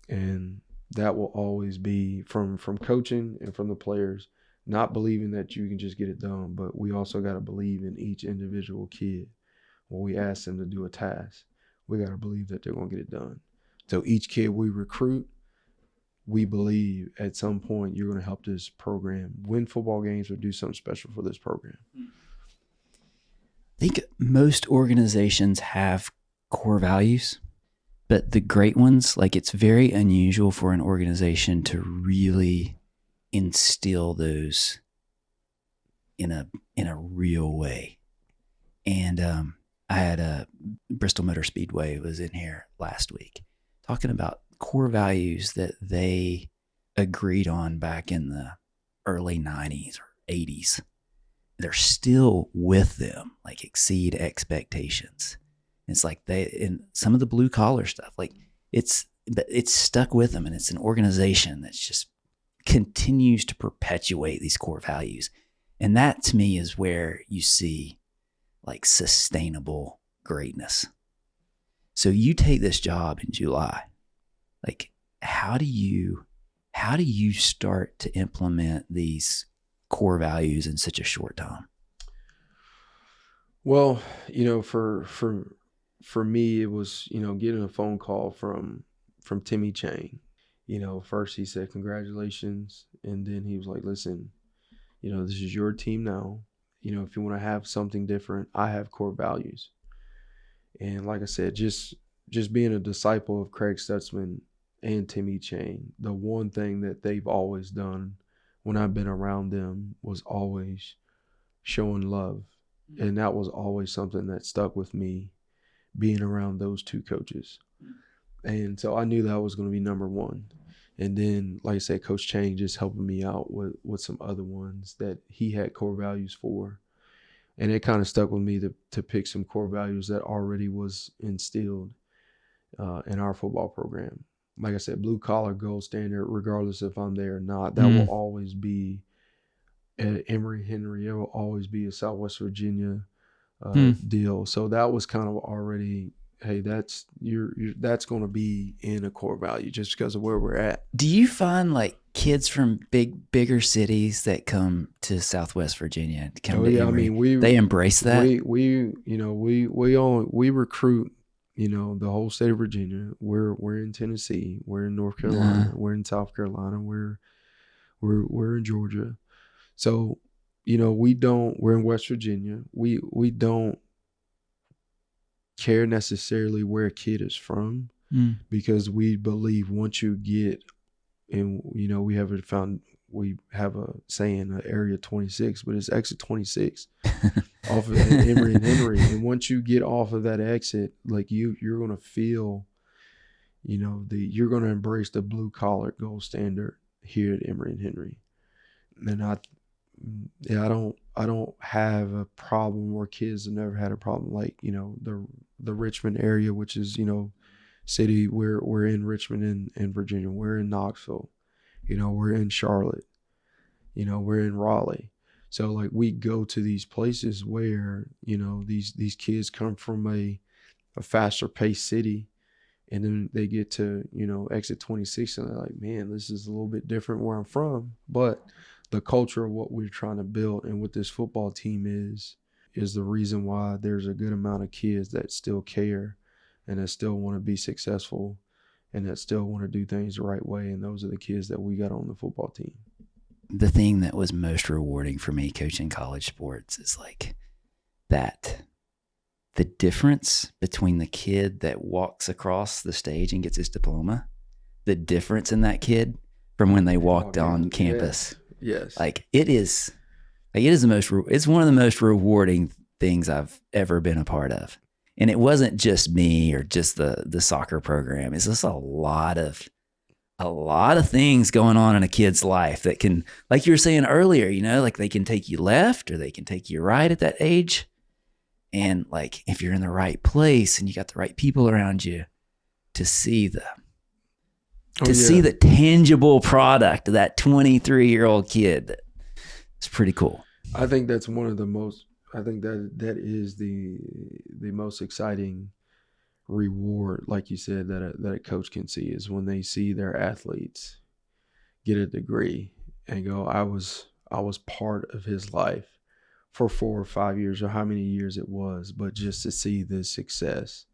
And that will always be from coaching and from the players, not believing that you can just get it done, but we also got to believe in each individual kid. When we ask them to do a task, we got to believe that they're going to get it done. So each kid we recruit, we believe at some point you're going to help this program win football games or do something special for this program. I think most organizations have core values, but the great ones, like it's very unusual for an organization to really instill those in a real way. And I had a Bristol Motor Speedway was in here last week talking about core values that they agreed on back in the early 90s or 80s. They're still with them, like exceed expectations. It's like in some of the blue collar stuff, like it's stuck with them, and it's an organization that's just continues to perpetuate these core values. And that to me is where you see like sustainable greatness. So you take this job in July, like how do you start to implement these core values in such a short time? Well, for me, it was, getting a phone call from Timmy Chang. First he said, congratulations. And then he was like, listen, this is your team now. If you want to have something different, I have core values. And like I said, just being a disciple of Craig Stutzman and Timmy Chang, the one thing that they've always done when I've been around them was always showing love. And that was always something that stuck with me, being around those two coaches. And so I knew that was going to be number 1. And then, like I said, Coach Chang just helping me out with some other ones that he had core values for. And it kind of stuck with me to pick some core values that already was instilled in our football program. Like I said, blue collar gold standard, regardless if I'm there or not, that will always be at Emory Henry. It will always be a Southwest Virginia deal. So that was kind of already, hey, that's going to be in a core value just because of where we're at. Do you find like kids from bigger cities that come to Southwest Virginia to Emory, they embrace that? We recruit, the whole state of Virginia. We're in Tennessee, we're in North Carolina, we're in South Carolina, we're in Georgia. So, we're in West Virginia. We don't care necessarily where a kid is from. because we believe once you get, and we have a saying, area 26, but it's exit 26 off of Emory and Henry. And once you get off of that exit, like you're going to feel, you're going to embrace the blue collar gold standard here at Emory and Henry. And I don't have a problem, or kids have never had a problem, like, the Richmond area, which is, city. We're in Richmond and Virginia. We're in Knoxville. We're in Charlotte. We're in Raleigh. So like we go to these places where, these kids come from a faster paced city, and then they get to, exit 26 and they're like, man, this is a little bit different where I'm from. But the culture of what we're trying to build and what this football team is the reason why there's a good amount of kids that still care and that still want to be successful and that still want to do things the right way. And those are the kids that we got on the football team. The thing that was most rewarding for me coaching college sports is like that the difference between the kid that walks across the stage and gets his diploma, the difference in that kid from when they walked on campus. Yes. Like it's one of the most rewarding things I've ever been a part of. And it wasn't just me or just the soccer program. It's just a lot of things going on in a kid's life that can, like you were saying earlier, like they can take you left or they can take you right at that age. And like, if you're in the right place and you got the right people around you to see the tangible product of that 23-year-old kid, it's pretty cool. I think that's one of the most, I think that is the most exciting reward, like you said, that a coach can see, is when they see their athletes get a degree and go, I was part of his life for 4 or 5 years or how many years it was, but just to see the success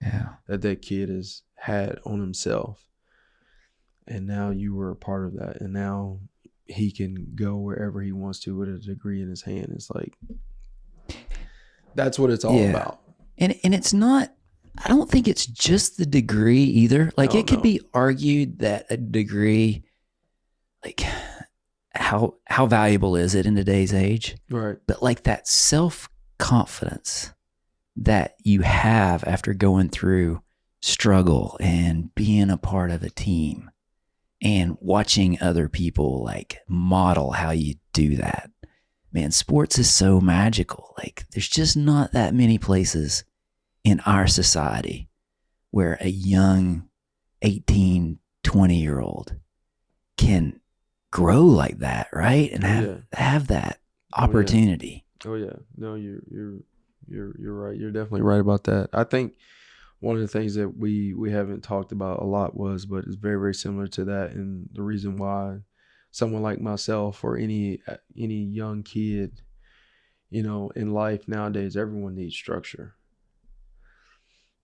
that kid has had on himself. And now you were a part of that. And now he can go wherever he wants to with a degree in his hand. It's like, that's what it's all about. And it's not, I don't think it's just the degree either. Like it could be argued that a degree, like how valuable is it in today's age? Right. But like that self-confidence that you have after going through struggle and being a part of a team and watching other people like model how you do that. Man, sports is so magical. Like there's just not that many places in our society where a young 18, 20-year-old can grow like that, right? And have that opportunity. Oh yeah. No, you're right. You're definitely right about that. I think one of the things that we haven't talked about a lot but it's very, very similar to that. And the reason why someone like myself or any young kid, in life nowadays, everyone needs structure.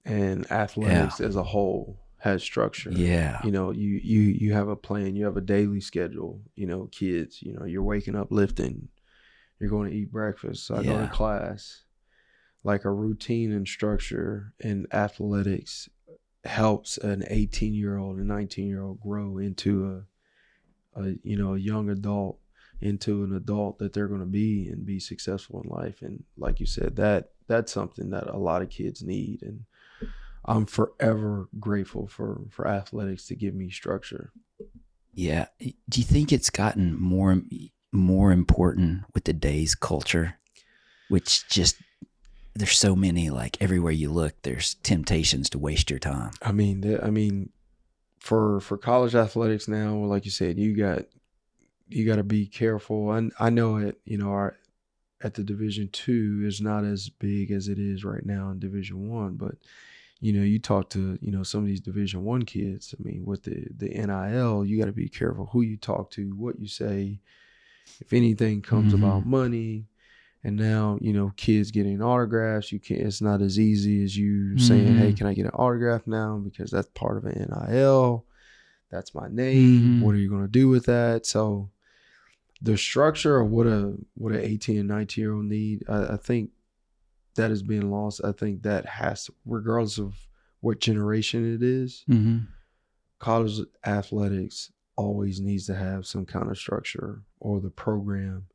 And athletics as a whole has structure. Yeah. You have a plan, you have a daily schedule, kids, you're waking up lifting, you're going to eat breakfast. So I go to class. Like a routine and structure in athletics helps an 18-year-old and 19-year-old grow into a young adult, into an adult that they're going to be and be successful in life. And like you said, that's something that a lot of kids need. And I'm forever grateful for athletics to give me structure. Yeah. Do you think it's gotten more important with today's culture, which just, there's so many, like everywhere you look, there's temptations to waste your time. I mean, for college athletics now, like you said, you got to be careful. And I know it, at the Division II is not as big as it is right now in Division I, but you talk to, some of these Division I kids. I mean, with the NIL, you got to be careful who you talk to, what you say. If anything comes about money, and now, kids getting autographs, it's not as easy as you saying, hey, can I get an autograph now? Because that's part of an NIL. That's my name. What are you going to do with that? So the structure of what an 18 and 19-year-old need, I think that is being lost. I think that regardless of what generation it is, Mm-hmm. college athletics always needs to have some kind of structure, or the program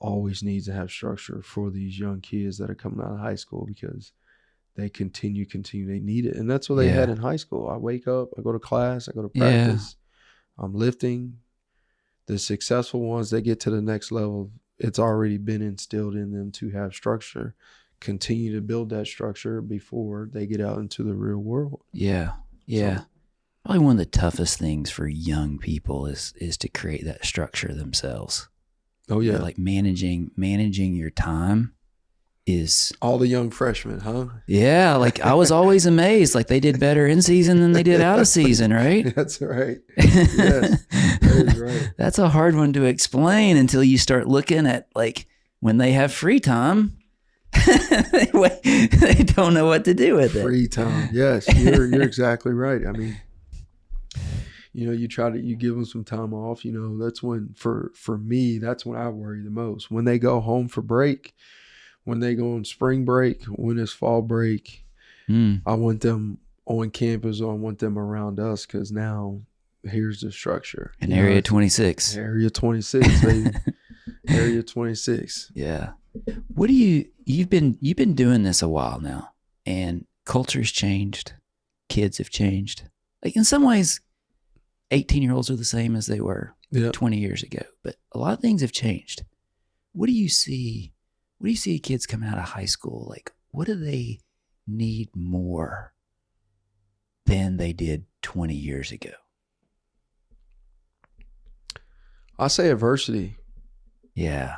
always needs to have structure for these young kids that are coming out of high school, because they continue, they need it. And that's what they had in high school. I wake up, I go to class, I go to practice, I'm lifting. The successful ones, they get to the next level, it's already been instilled in them to have structure. Continue to build that structure before they get out into the real world. Yeah. Yeah. So, probably one of the toughest things for young people is to create that structure themselves. Oh yeah. Like managing your time is all the young freshmen, huh? Yeah, like I was always amazed. Like they did better in season than they did out of season, right? That's right. Yes, that is right. That's a hard one to explain until you start looking at like when they have free time. They don't know what to do with it. Free time, yes, you're exactly right. I mean, you give them some time off. That's when for me, that's when I worry the most. When they go home for break. When they go on spring break, when it's fall break, I want them on campus, or I want them around us, because now here's the structure. In Area 26. Area 26, baby. Area 26. Yeah. What do you've been doing this a while now, and culture's changed. Kids have changed. Like in some ways, 18-year-olds are the same as they were 20 years ago, but a lot of things have changed. What do you see kids coming out of high school? Like, what do they need more than they did 20 years ago? I say adversity. Yeah.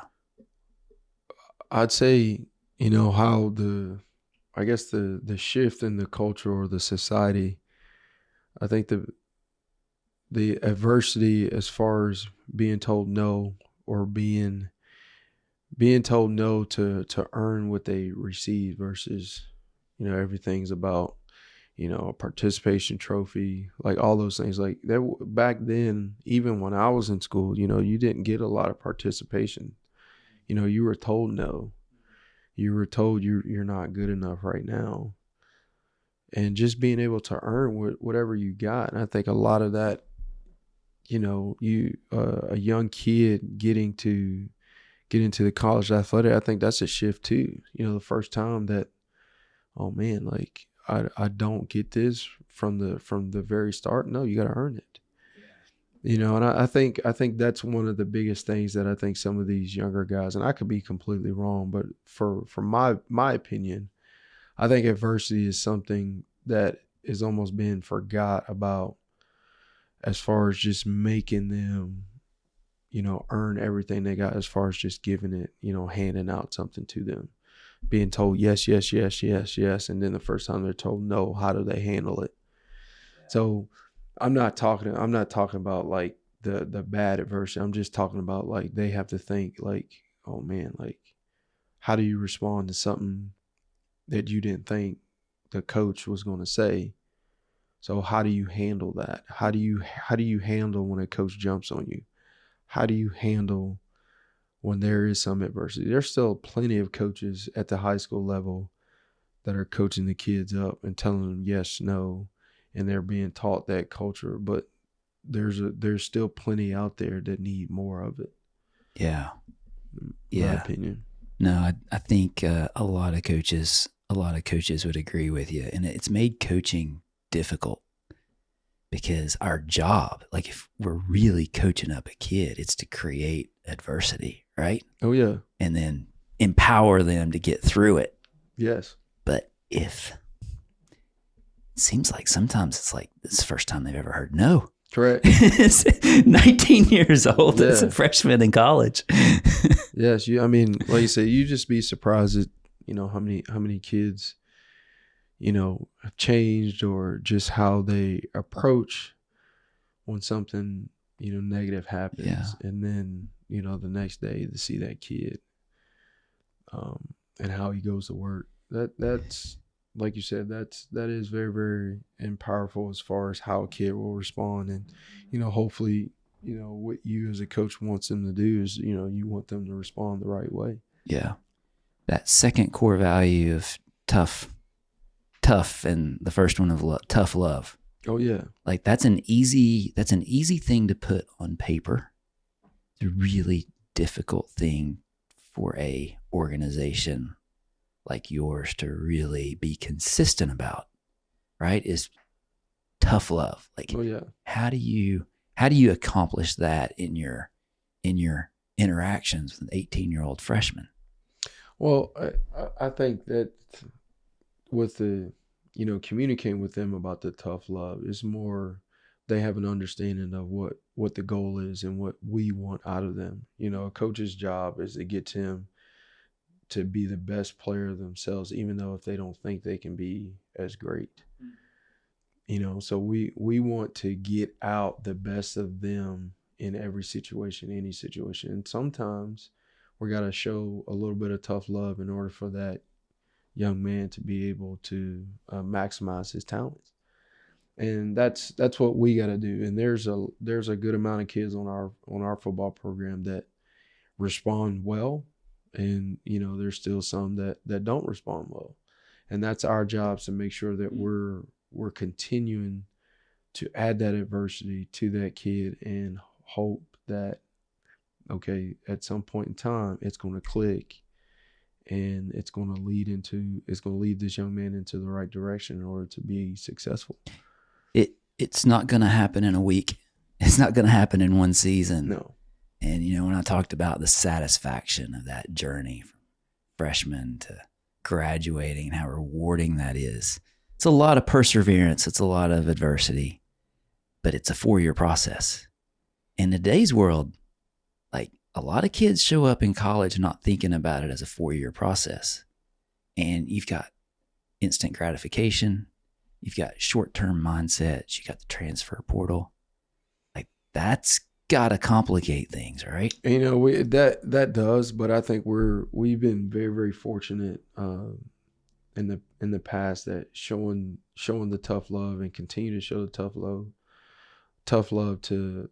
I'd say, how the shift in the culture or the society, I think the adversity as far as being told no, or being told no to earn what they receive, versus, everything's about, a participation trophy, like all those things. Like that back then, even when I was in school, you didn't get a lot of participation. You were told no. You were told you're not good enough right now. And just being able to earn whatever you got. And I think a lot of that, a young kid getting to get into the college athletic, I think that's a shift too. The first time that, oh man, like I don't get this from the very start. No, you got to earn it. And I think that's one of the biggest things that I think some of these younger guys, and I could be completely wrong, but for my opinion, I think adversity is something that is almost being forgot about, as far as just making them, earn everything they got, as far as just giving it, handing out something to them, being told yes, yes, yes, yes, yes. And then the first time they're told no, how do they handle it? So I'm not talking about like the bad adversity. I'm just talking about like they have to think like, oh man, like how do you respond to something that you didn't think the coach was going to say? So how do you handle that? How do you handle when a coach jumps on you? How do you handle when there is some adversity? There's still plenty of coaches at the high school level that are coaching the kids up and telling them yes, no, and they're being taught that culture. But there's still plenty out there that need more of it. Yeah. In my opinion. No, I think a lot of coaches would agree with you, and it's made coaching difficult, because our job, like if we're really coaching up a kid, it's to create adversity, right? Oh yeah. And then empower them to get through it. Yes. But it seems like sometimes it's like this is the first time they've ever heard no. Correct. It's 19 years old as a freshman in college. Yes. I mean, like you said, you just be surprised at, how many kids, have changed, or just how they approach when something, negative happens. Yeah. And then, the next day to see that kid, and how he goes to work. That's like you said, that is very, very powerful as far as how a kid will respond. And, hopefully, what you as a coach wants them to do is, you want them to respond the right way. Yeah. That second core value of tough tough and the first one of tough love. Oh yeah. Like that's an easy thing to put on paper. It's a really difficult thing for a organization like yours to really be consistent about, right? Is tough love. Like, Oh yeah. how do you accomplish that in your interactions with an 18-year-old freshman? Well, I think that with the, communicating with them about the tough love is more, they have an understanding of what the goal is and what we want out of them. A coach's job is to get them to be the best player themselves, even though if they don't think they can be as great. So we want to get out the best of them in every situation, any situation. And sometimes we got to show a little bit of tough love in order for that young man to be able to maximize his talents. And that's what we got to do. And there's a good amount of kids on our football program that respond well, and there's still some that don't respond well. And that's our job, to make sure that we're continuing to add that adversity to that kid and hope that, okay, at some point in time, it's going to click and it's going to lead this young man into the right direction in order to be successful. It's not going to happen in a week. It's not going to happen in one season. No. And, when I talked about the satisfaction of that journey from freshman to graduating and how rewarding that is, it's a lot of perseverance. It's a lot of adversity, but it's a 4-year process. In today's world, like a lot of kids show up in college not thinking about it as a 4-year process. And you've got instant gratification. You've got short-term mindsets. You got the transfer portal. Like that's got to complicate things, right? That does, but I think we've been very, very fortunate in the past that showing the tough love and continue to show the tough love to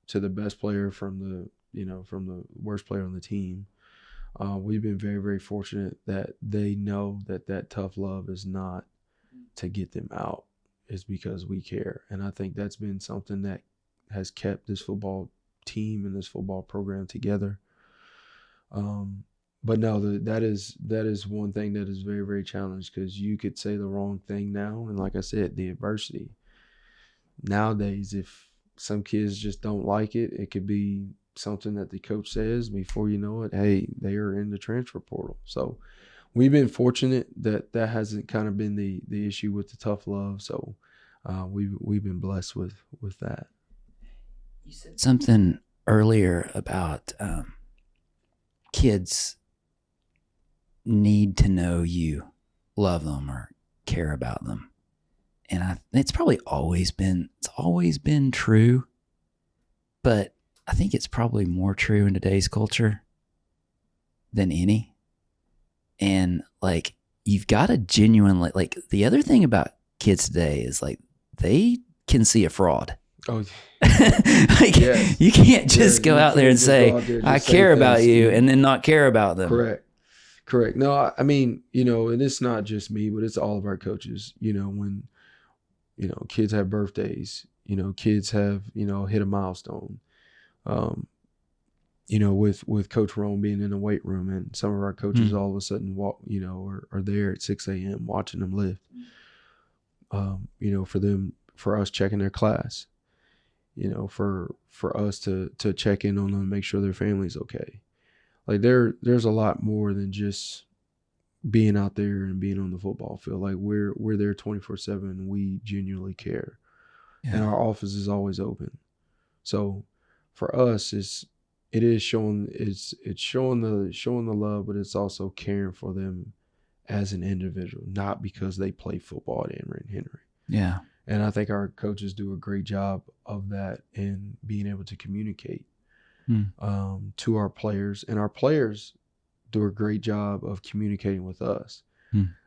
the best player from the worst player on the team. We've been very, very fortunate that they know that tough love is not to get them out, is because we care. And I think that's been something that has kept this football team and this football program together. But no, that is one thing that is very, very challenged, because you could say the wrong thing now. And like I said, the adversity. Nowadays, if some kids just don't like it, it could be something that the coach says, before you know it, hey, they are in the transfer portal. So we've been fortunate that hasn't kind of been the issue with the tough love. So we've been blessed with that. You said something earlier about kids need to know you love them or care about them. And it's probably always been true, but I think it's probably more true in today's culture than any. And like, you've got to genuinely, like, the other thing about kids today is like, they can see a fraud. Oh, like, yes. You can't just go out there and say, I care about you, and then not care about them. Correct. No, I mean, and it's not just me, but it's all of our coaches. When, kids have birthdays, kids have, hit a milestone. With Coach Rome being in the weight room, and some of our coaches all of a sudden walk, are there at 6 a.m. watching them lift. For us checking their class, for us to check in on them and make sure their family's okay. Like there's a lot more than just being out there and being on the football field. Like we're there 24/7, and we genuinely care. Yeah. And our office is always open. So for us, it's showing the love, but it's also caring for them as an individual, not because they play football at Emory Henry. Yeah. And I think our coaches do a great job of that in being able to communicate to our players, and our players do a great job of communicating with us.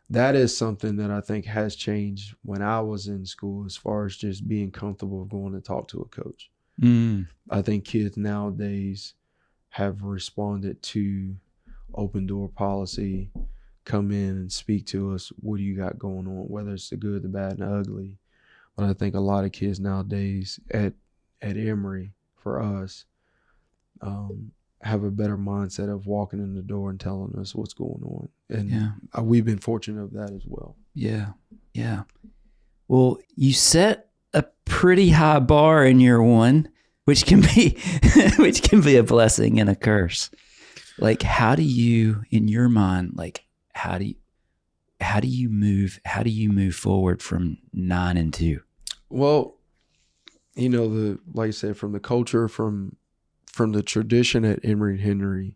That is something that I think has changed when I was in school, as far as just being comfortable going to talk to a coach. I think kids nowadays have responded to open door policy, come in and speak to us. What do you got going on? Whether it's the good, the bad, and the ugly. But I think a lot of kids nowadays at Emory, for us, have a better mindset of walking in the door and telling us what's going on. And we've been fortunate of that as well. Yeah. Yeah. Well, you set a pretty high bar in year one, which can be a blessing and a curse. Like, how do you, in your mind, like, how do you move forward from 9-2? Well, like I said, from the culture, from the tradition at Emory Henry,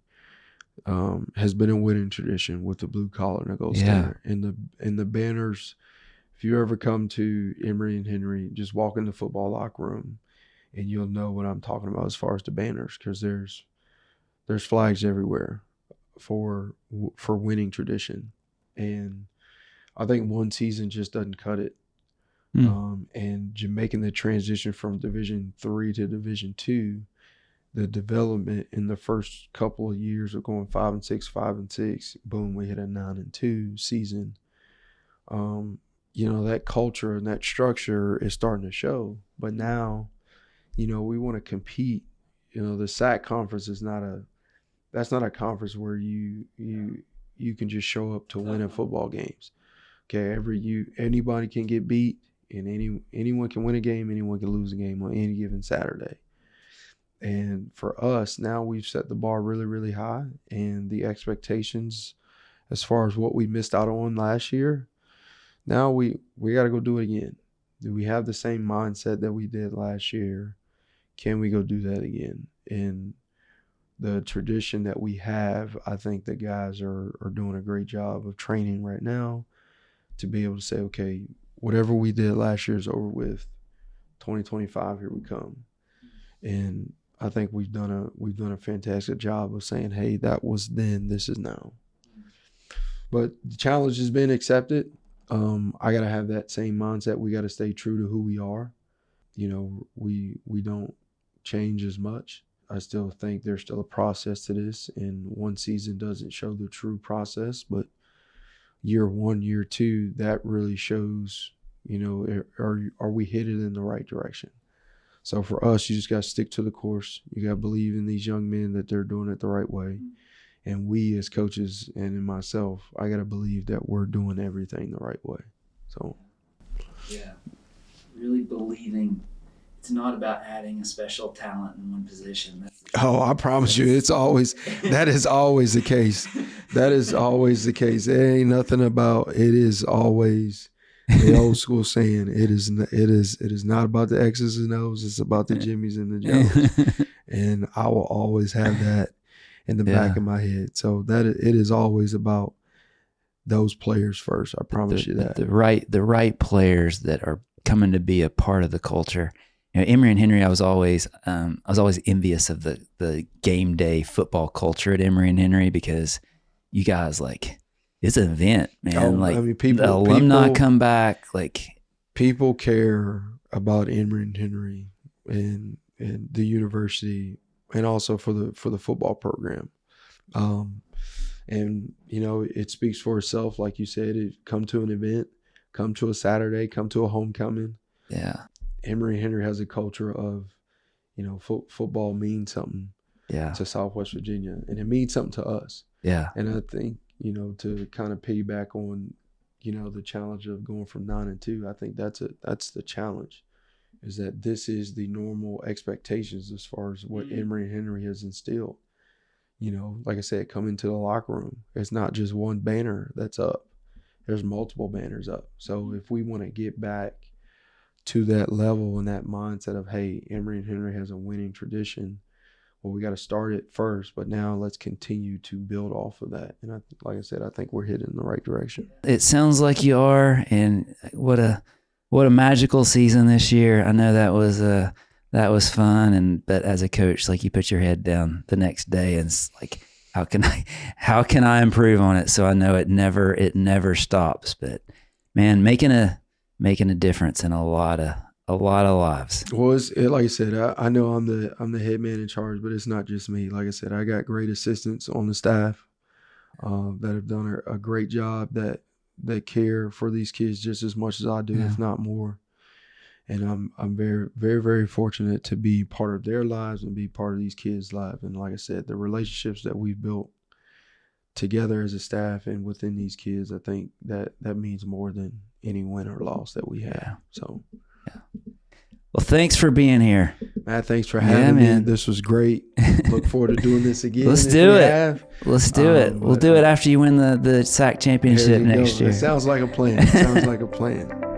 has been a winning tradition with the blue collar and the gold standard. And the banners, if you ever come to Emory and Henry, just walk in the football locker room and you'll know what I'm talking about as far as the banners, because there's flags everywhere for winning tradition. And I think one season just doesn't cut it. And making the transition from Division III to Division II, the development in the first couple of years of going 5-6, boom, we hit a 9-2 season. That culture and that structure is starting to show. But now, we want to compete. The SAC conference is that's not a conference where you can just show up to win at football games. Okay, anybody can get beat, and anyone can win a game, anyone can lose a game on any given Saturday. And for us, now we've set the bar really, really high, and the expectations as far as what we missed out on last year, now we got to go do it again. Do we have the same mindset that we did last year? Can we go do that again? And the tradition that we have, I think the guys are doing a great job of training right now to be able to say, okay, whatever we did last year is over with. 2025, here we come. And I think we've done a fantastic job of saying, hey, that was then, this is now. But the challenge has been accepted. I got to have that same mindset. We got to stay true to who we are. We don't change as much. I still think there's still a process to this, and one season doesn't show the true process, but year one, year two, that really shows, are we headed in the right direction? So for us, you just got to stick to the course. You got to believe in these young men that they're doing it the right way. And we as coaches, and in myself, I got to believe that we're doing everything the right way. So, yeah, really believing it's not about adding a special talent in one position. I promise you, that is always the case. That is always the case. It ain't nothing about, it is always the old school saying, it is not about the X's and O's, it's about the Jimmys and the Joes. And I will always have that in the back of my head. So it is always about those players first. I promise you that. The right players that are coming to be a part of the culture. Emory and Henry, I was always envious of the game day football culture at Emory and Henry, because you guys, like, it's an event, man. The alumni come back. Like, people care about Emory and Henry and the university, and also for the football program. And it speaks for itself. Like you said, come to an event, come to a Saturday, come to a homecoming. Yeah. Emory Henry has a culture of, football means something to Southwest Virginia, and it means something to us. Yeah. And I think, to kind of piggyback on, the challenge of going from 9-2, I think that's the challenge, is that this is the normal expectations as far as what Emory Henry has instilled. Like I said, come into the locker room. It's not just one banner that's up. There's multiple banners up. So if we want to get back to that level and that mindset of, hey, Emory and Henry has a winning tradition, well, we got to start it first, but now let's continue to build off of that. And like I said, I think we're headed in the right direction. It sounds like you are, and what a magical season this year. I know that was fun, but as a coach, like, you put your head down the next day and it's like, how can I improve on it? So I know it never stops. But man, making a difference in a lot of lives. Well, like I said, I know I'm the head man in charge, but it's not just me. Like I said, I got great assistants on the staff. that have done a great job, that care for these kids just as much as I do, if not more. And I'm very, very, very fortunate to be part of their lives and be part of these kids' lives. And like I said, the relationships that we've built together as a staff and within these kids, I think that means more than any win or loss that we have. So, well, thanks for being here, Matt. Thanks for having me. Man. This was great. Look forward to doing this again. Let's do it. Let's do it. We'll do it after you win the SAC championship next year. It sounds like a plan.